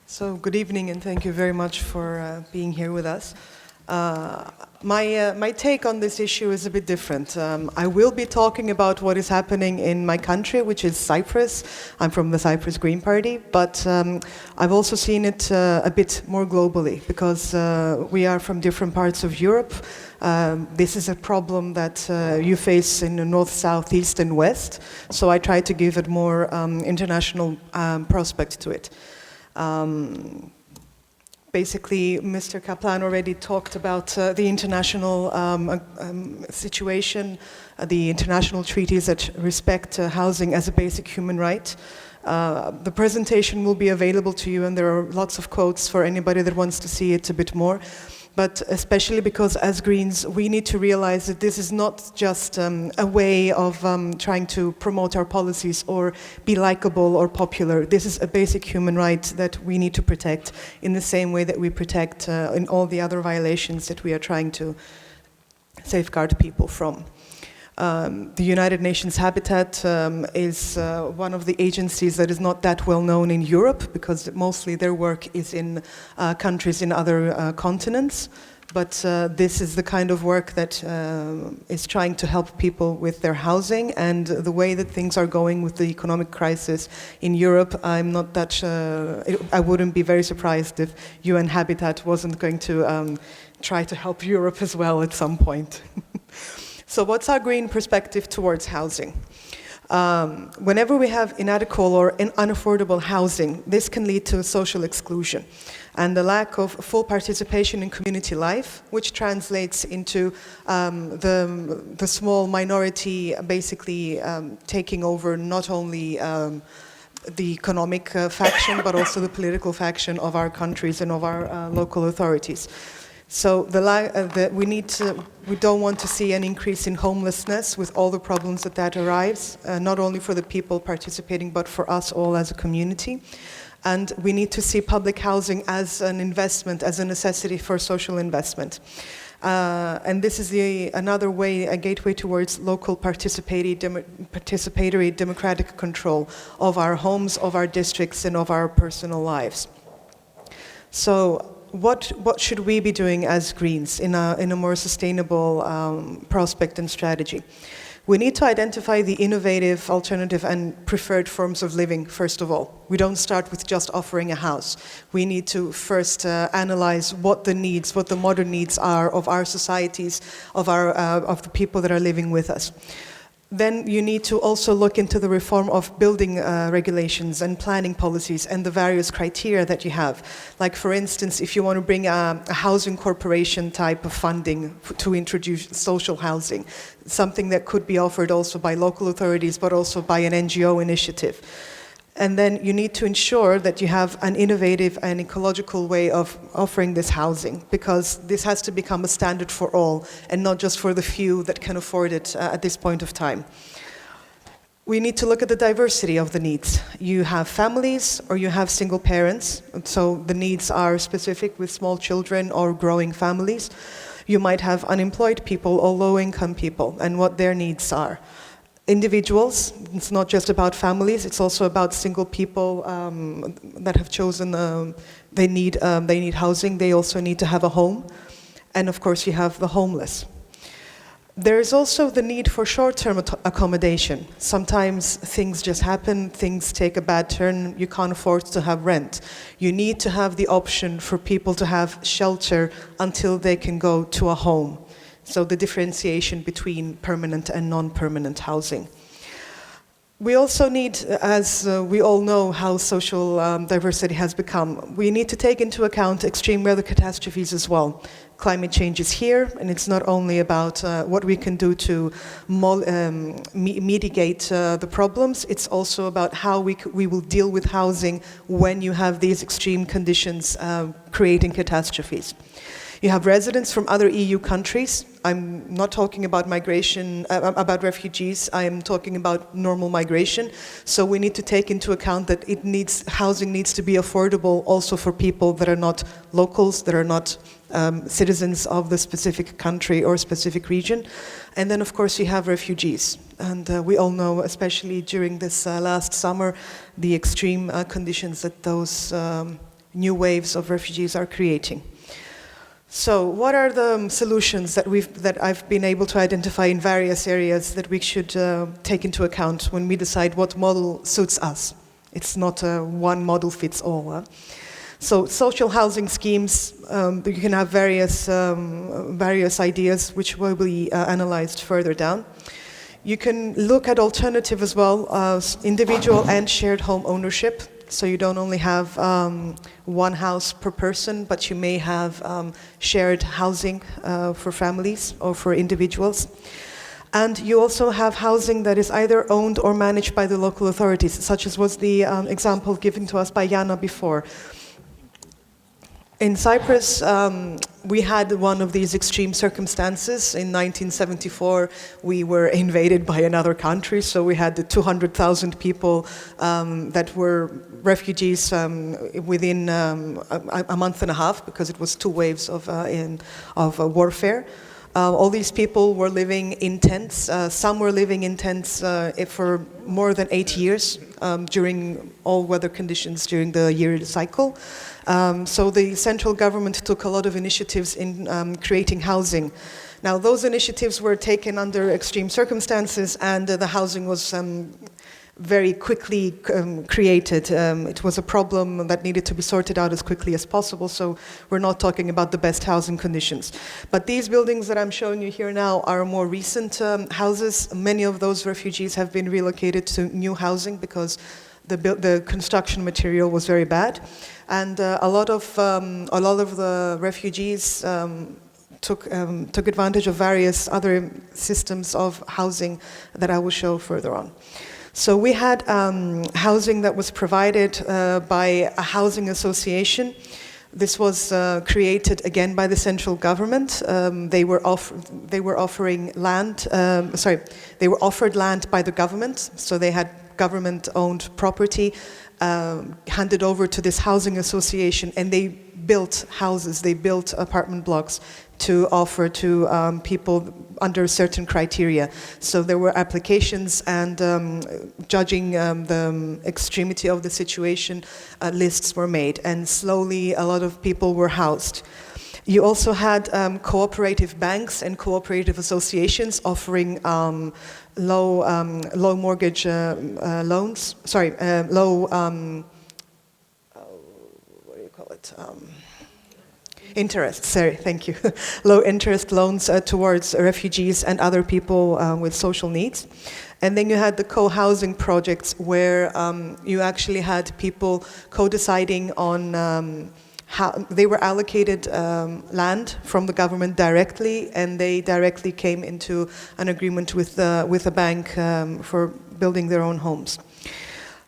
So good evening, and thank you very much for being here with us. My take on this issue is a bit different. I will be talking about what is happening in my country, which is Cyprus. I'm from the Cyprus Green Party, but I've also seen it a bit more globally, because we are from different parts of Europe. This is a problem that you face in the north, south, east, and west, so I try to give it more international prospect to it. Basically, Mr. Kaplan already talked about the international situation, the international treaties that respect housing as a basic human right. The presentation will be available to you, and there are lots of quotes for anybody that wants to see it a bit more. But especially because as Greens, we need to realize that this is not just a way of trying to promote our policies or be likable or popular. This is a basic human right that we need to protect in the same way that we protect in all the other violations that we are trying to safeguard people from. The United Nations Habitat is one of the agencies that is not that well known in Europe, because mostly their work is in countries in other continents. But this is the kind of work that is trying to help people with their housing, and the way that things are going with the economic crisis in Europe, I'm not that I wouldn't be very surprised if UN Habitat wasn't going to try to help Europe as well at some point. So what's our green perspective towards housing? Whenever we have inadequate or unaffordable housing, this can lead to social exclusion and the lack of full participation in community life, which translates into the small minority basically taking over not only the economic faction, but also the political faction of our countries and of our local authorities. So we don't want to see an increase in homelessness with all the problems that arrives, not only for the people participating, but for us all as a community. And we need to see public housing as an investment, as a necessity for social investment. And this is another way, a gateway towards local participatory democratic control of our homes, of our districts, and of our personal lives. So, what should we be doing as Greens in a more sustainable prospect and strategy? We need to identify the innovative, alternative, and preferred forms of living, first of all. We don't start with just offering a house. We need to first analyze what the modern needs are of our societies, of the people that are living with us. Then you need to also look into the reform of building regulations and planning policies and the various criteria that you have. Like, for instance, if you want to bring a housing corporation type of funding to introduce social housing, something that could be offered also by local authorities, but also by an NGO initiative. And then you need to ensure that you have an innovative and ecological way of offering this housing, because this has to become a standard for all and not just for the few that can afford it at this point of time. We need to look at the diversity of the needs. You have families or you have single parents, so the needs are specific with small children or growing families. You might have unemployed people or low-income people and what their needs are. Individuals, it's not just about families, it's also about single people that have chosen, they need housing, they also need to have a home. And of course you have the homeless. There is also the need for short-term accommodation. Sometimes things just happen, things take a bad turn, you can't afford to have rent. You need to have the option for people to have shelter until they can go to a home. So the differentiation between permanent and non-permanent housing. We also need, as we all know how social diversity has become, we need to take into account extreme weather catastrophes as well. Climate change is here, and it's not only about what we can do to mitigate the problems, it's also about how we will deal with housing when you have these extreme conditions creating catastrophes. You have residents from other EU countries. I'm not talking about migration, about refugees. I am talking about normal migration. So we need to take into account that housing needs to be affordable also for people that are not locals, that are not citizens of the specific country or specific region. And then, of course, you have refugees. And we all know, especially during this last summer, the extreme conditions that those new waves of refugees are creating. So what are the solutions that I've been able to identify in various areas that we should take into account when we decide what model suits us? It's not one model fits all. So social housing schemes, you can have various ideas which will be analyzed further down. You can look at alternative as well, individual and shared home ownership. So you don't only have one house per person, but you may have shared housing for families or for individuals. And you also have housing that is either owned or managed by the local authorities, such as was the example given to us by Jana before. In Cyprus, we had one of these extreme circumstances. In 1974, we were invaded by another country, so we had the 200,000 people that were refugees within a month and a half, because it was 2 waves of warfare. All these people were living in tents. Some were living in tents for more than 8 years during all weather conditions during the year cycle. So the central government took a lot of initiatives in creating housing. Now, those initiatives were taken under extreme circumstances, and the housing was very quickly created. It was a problem that needed to be sorted out as quickly as possible, so we're not talking about the best housing conditions. But these buildings that I'm showing you here now are more recent houses. Many of those refugees have been relocated to new housing because the construction material was very bad, and a lot of the refugees took advantage of various other systems of housing that I will show further on. So we had housing that was provided by a housing association. This was created again by the central government. They were offering land. They were offered land by the government. So they had government-owned property handed over to this housing association, and they built houses. They built apartment blocks to offer to people under certain criteria. So there were applications, and judging the extremity of the situation, lists were made, and slowly a lot of people were housed. You also had cooperative banks and cooperative associations offering low mortgage loans. Interest, sorry, thank you. Low interest loans towards refugees and other people with social needs. And then you had the co-housing projects where you actually had people co-deciding on how they were allocated land from the government directly, and they directly came into an agreement with a bank for building their own homes.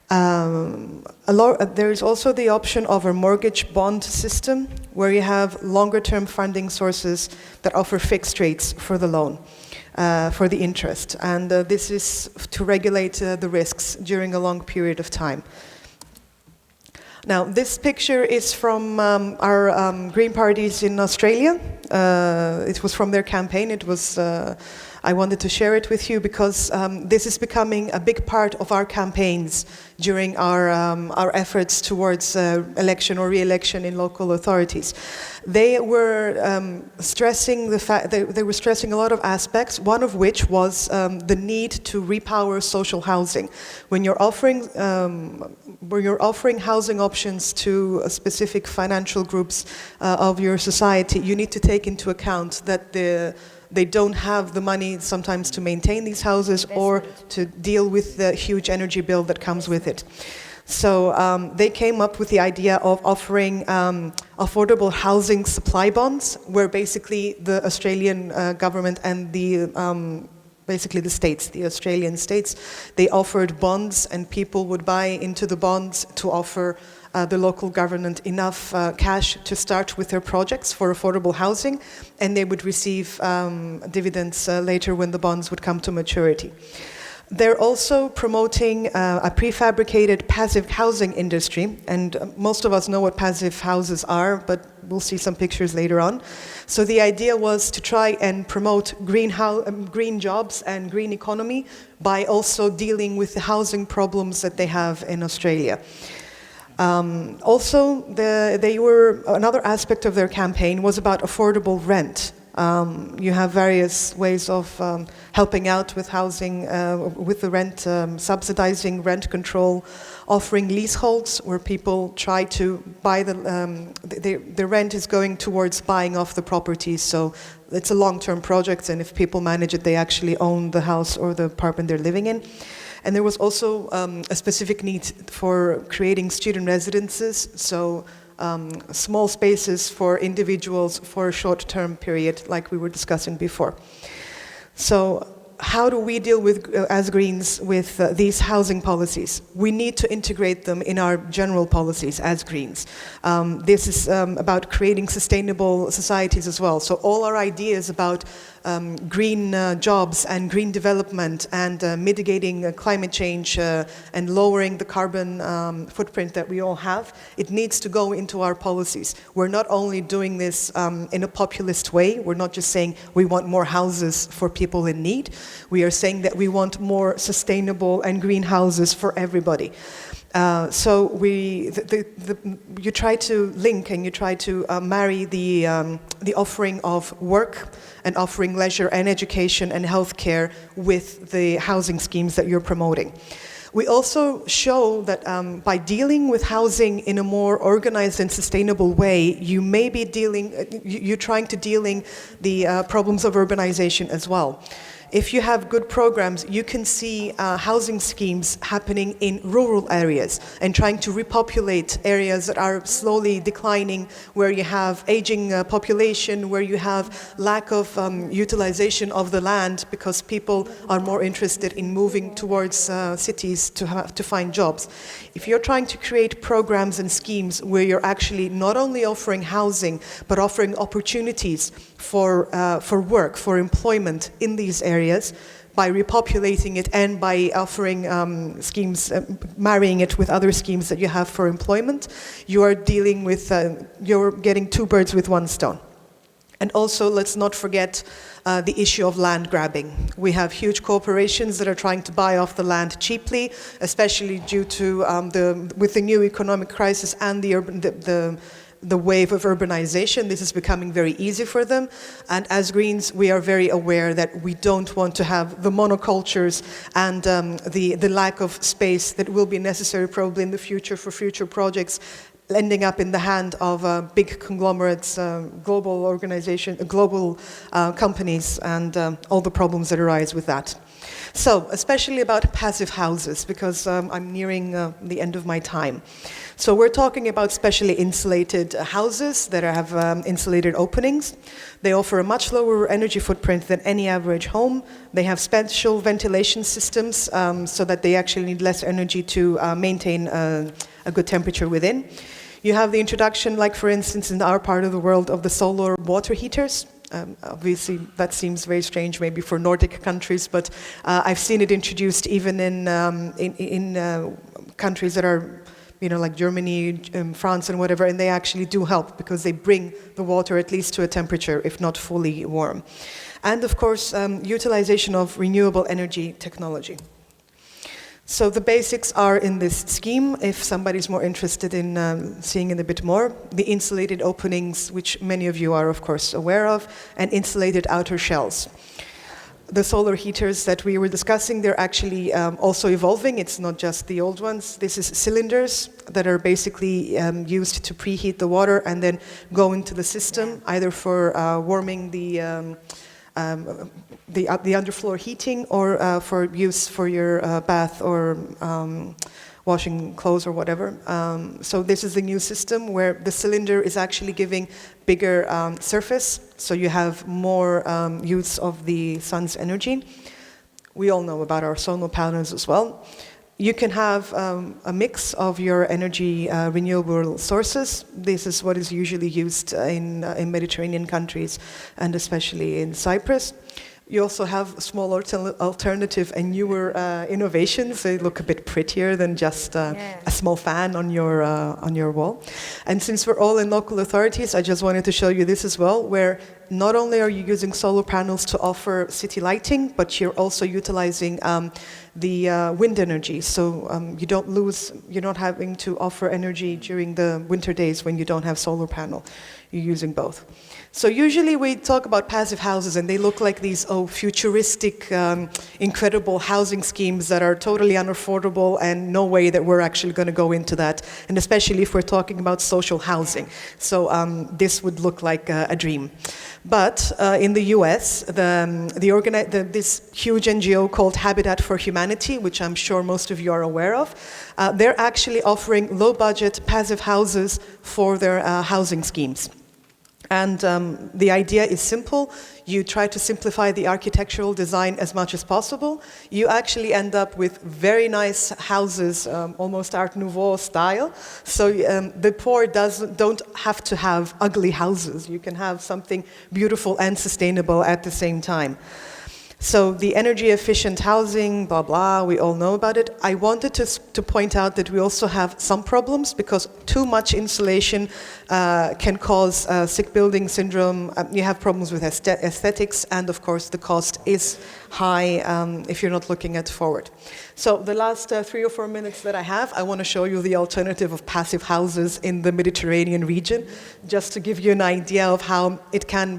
There is also the option of a mortgage bond system where you have longer-term funding sources that offer fixed rates for the loan, for the interest. And this is to regulate the risks during a long period of time. Now, this picture is from our Green parties in Australia. It was from their campaign. It was. I wanted to share it with you because this is becoming a big part of our campaigns during our efforts towards election or re-election in local authorities. They were stressing the fact they were stressing a lot of aspects. One of which was the need to repower social housing. When you're offering housing options to specific financial groups of your society, you need to take into account that they don't have the money sometimes to maintain these houses or to deal with the huge energy bill that comes with it. So they came up with the idea of offering affordable housing supply bonds, where basically the Australian government and basically the states, the Australian states, they offered bonds, and people would buy into the bonds to offer the local government enough cash to start with their projects for affordable housing, and they would receive dividends later when the bonds would come to maturity. They're also promoting a prefabricated passive housing industry, and most of us know what passive houses are, but we'll see some pictures later on. So the idea was to try and promote green jobs and green economy by also dealing with the housing problems that they have in Australia. Also, another aspect of their campaign was about affordable rent. You have various ways of helping out with housing, with the rent, subsidizing rent control, offering leaseholds where people try to buy the rent is going towards buying off the properties. So it's a long-term project, and if people manage it, they actually own the house or the apartment they're living in. And there was also a specific need for creating student residences, so small spaces for individuals for a short-term period, like we were discussing before. So how do we deal with, as Greens, with these housing policies? We need to integrate them in our general policies as Greens. This is about creating sustainable societies as well. So all our ideas about green jobs and green development and mitigating climate change and lowering the carbon footprint that we all have, it needs to go into our policies. We're not only doing this in a populist way, we're not just saying we want more houses for people in need, we are saying that we want more sustainable and green houses for everybody. So you try to link and you try to marry the offering of work and offering leisure and education and healthcare with the housing schemes that you're promoting. We also show that by dealing with housing in a more organized and sustainable way, you may be you're trying to dealing the problems of urbanization as well. If you have good programs, you can see housing schemes happening in rural areas and trying to repopulate areas that are slowly declining, where you have aging population, where you have lack of utilization of the land because people are more interested in moving towards cities to find jobs. If you're trying to create programs and schemes where you're actually not only offering housing, but offering opportunities for work, for employment in these areas, by repopulating it and by offering schemes, marrying it with other schemes that you have for employment, you are dealing with, you're getting two birds with one stone. And also, let's not forget the issue of land grabbing. We have huge corporations that are trying to buy off the land cheaply, especially due to with the new economic crisis and the wave of urbanization. This is becoming very easy for them. And as Greens, we are very aware that we don't want to have the monocultures and the lack of space that will be necessary probably in the future for future projects ending up in the hand of big conglomerates, global companies, and all the problems that arise with that. So, especially about passive houses, because I'm nearing the end of my time. So we're talking about specially insulated houses that have insulated openings. They offer a much lower energy footprint than any average home. They have special ventilation systems so that they actually need less energy to maintain a good temperature within. You have the introduction, like for instance in our part of the world, of the solar water heaters. Obviously, that seems very strange maybe for Nordic countries, but I've seen it introduced even in countries that are, like Germany, France and whatever, and they actually do help because they bring the water at least to a temperature, if not fully warm. And of course, utilization of renewable energy technology. So the basics are in this scheme, if somebody's more interested in seeing it a bit more. The insulated openings, which many of you are of course aware of, and insulated outer shells. The solar heaters that we were discussing, they're actually also evolving. It's not just the old ones. This is cylinders that are basically used to preheat the water and then go into the system, either for warming the underfloor heating or for use for your bath or washing clothes or whatever. So this is the new system where the cylinder is actually giving bigger surface, so you have more use of the sun's energy. We all know about our solar panels as well. You can have a mix of your energy renewable sources. This is what is usually used in Mediterranean countries and especially in Cyprus. You also have small alternative and newer innovations. They look a bit prettier than just a small fan on your wall. And since we're all in local authorities, I just wanted to show you this as well, where not only are you using solar panels to offer city lighting, but you're also utilizing the wind energy. So you're not having to offer energy during the winter days when you don't have solar panel. You're using both. So usually we talk about passive houses and they look like these futuristic, incredible housing schemes that are totally unaffordable, and no way that we're actually going to go into that, and especially if we're talking about social housing. So this would look like a dream. But in the US, this huge NGO called Habitat for Humanity, which I'm sure most of you are aware of, they're actually offering low-budget passive houses for their housing schemes. And the idea is simple. You try to simplify the architectural design as much as possible. You actually end up with very nice houses, almost Art Nouveau style. So the poor don't have to have ugly houses. You can have something beautiful and sustainable at the same time. So the energy efficient housing, blah, blah, we all know about it. I wanted to point out that we also have some problems, because too much insulation can cause sick building syndrome. You have problems with aesthetics, and of course the cost is high if you're not looking at forward. So the last 3 or 4 minutes that I have, I want to show you the alternative of passive houses in the Mediterranean region, just to give you an idea of how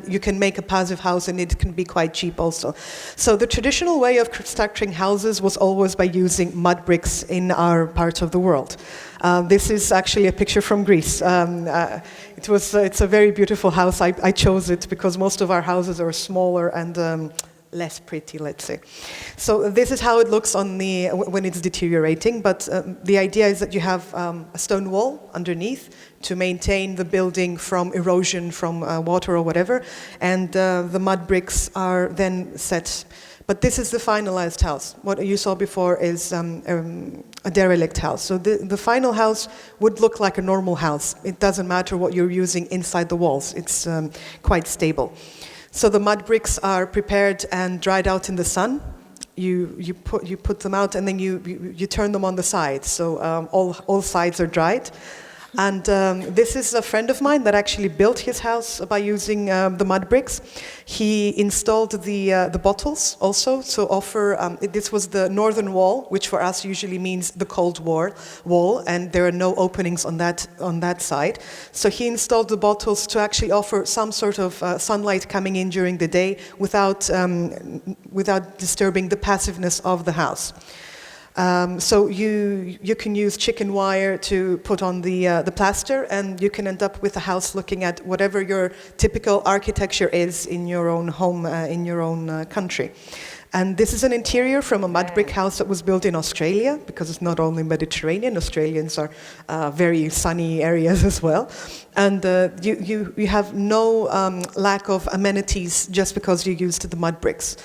you can make a passive house, and it can be quite cheap also. So the traditional way of constructing houses was always by using mud bricks in our part of the world. This is actually a picture from Greece. It's a very beautiful house. I chose it because most of our houses are smaller and less pretty, let's say. So this is how it looks when it's deteriorating, but the idea is that you have a stone wall underneath to maintain the building from erosion, from water or whatever, and the mud bricks are then set. But this is the finalized house. What you saw before is a derelict house. So the final house would look like a normal house. It doesn't matter what you're using inside the walls. It's quite stable. So the mud bricks are prepared and dried out in the sun. You put them out, and then you turn them on the sides. So all sides are dried. And this is a friend of mine that actually built his house by using the mud bricks. He installed the bottles also to offer, this was the northern wall, which for us usually means the cold wall, and there are no openings on that side. So he installed the bottles to actually offer some sort of sunlight coming in during the day without disturbing the passiveness of the house. So you can use chicken wire to put on the plaster, and you can end up with a house looking at whatever your typical architecture is in your own home, in your own country. And this is an interior from a mud brick house that was built in Australia, because it's not only Mediterranean. Australians are very sunny areas as well. And you have no lack of amenities just because you used the mud bricks.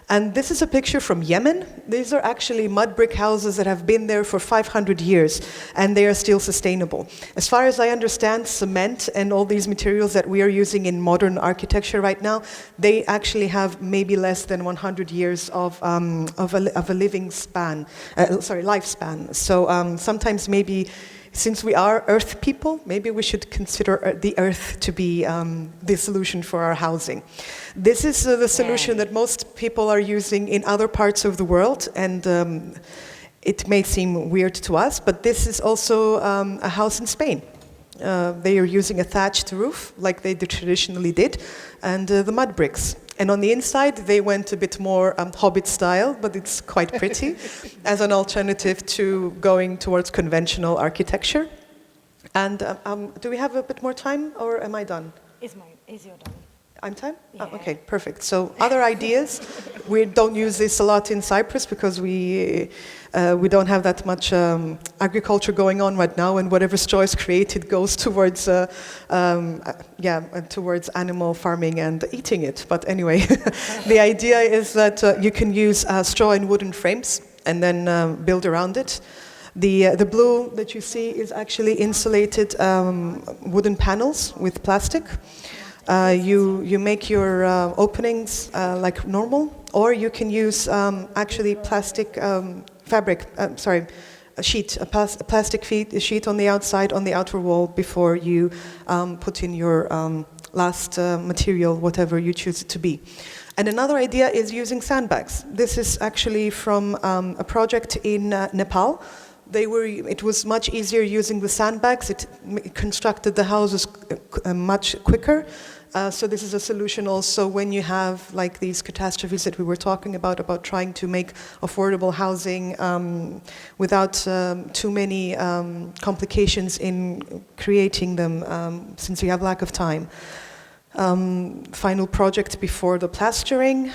And this is a picture from Yemen. These are actually mud brick houses that have been there for 500 years, and they are still sustainable. As far as I understand, cement and all these materials that we are using in modern architecture right now, they actually have maybe less than 100 years of a lifespan. So sometimes maybe, since we are earth people, maybe we should consider the earth to be the solution for our housing. This is the solution that most people are using in other parts of the world, and it may seem weird to us, but this is also a house in Spain. They are using a thatched roof, like they traditionally did, and the mud bricks. And on the inside, they went a bit more Hobbit style, but it's quite pretty, as an alternative to going towards conventional architecture. And do we have a bit more time, or am I done? Is your done? I'm time? Yeah. Oh, okay, perfect. So other ideas, we don't use this a lot in Cyprus because we don't have that much agriculture going on right now, and whatever straw is created goes towards towards animal farming and eating it. But anyway, the idea is that you can use straw and wooden frames and then build around it. The blue that you see is actually insulated wooden panels with plastic. You make your openings like normal, or you can use actually plastic fabric, a plastic sheet on the outside, on the outer wall, before you put in your last material, whatever you choose it to be. And another idea is using sandbags. This is actually from a project in Nepal. It was much easier using the sandbags. It constructed the houses much quicker. So this is a solution also when you have like these catastrophes that we were talking about trying to make affordable housing without too many complications in creating them, since we have lack of time. Final project before the plastering.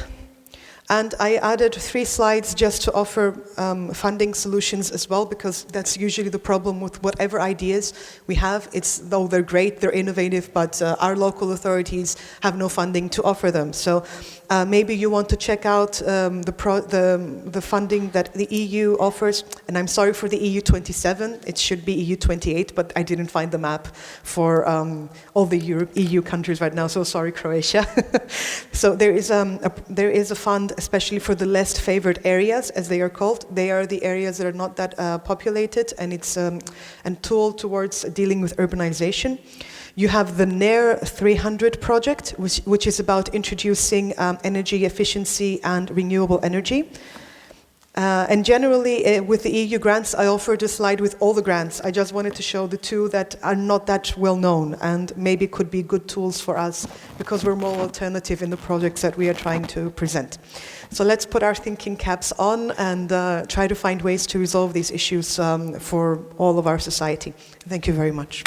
And I added 3 slides just to offer funding solutions as well, because that's usually the problem with whatever ideas we have. Though they're great, they're innovative, but our local authorities have no funding to offer them. So maybe you want to check out the funding that the EU offers. And I'm sorry for the EU 27, it should be EU 28, but I didn't find the map for all the EU countries right now, so sorry, Croatia. So there is a fund especially for the less favored areas, as they are called. They are the areas that are not that populated, and it's a tool towards dealing with urbanization. You have the NER 300 project, which is about introducing energy efficiency and renewable energy. And generally, with the EU grants, I offered a slide with all the grants. I just wanted to show the 2 that are not that well known and maybe could be good tools for us because we're more alternative in the projects that we are trying to present. So let's put our thinking caps on and try to find ways to resolve these issues for all of our society. Thank you very much.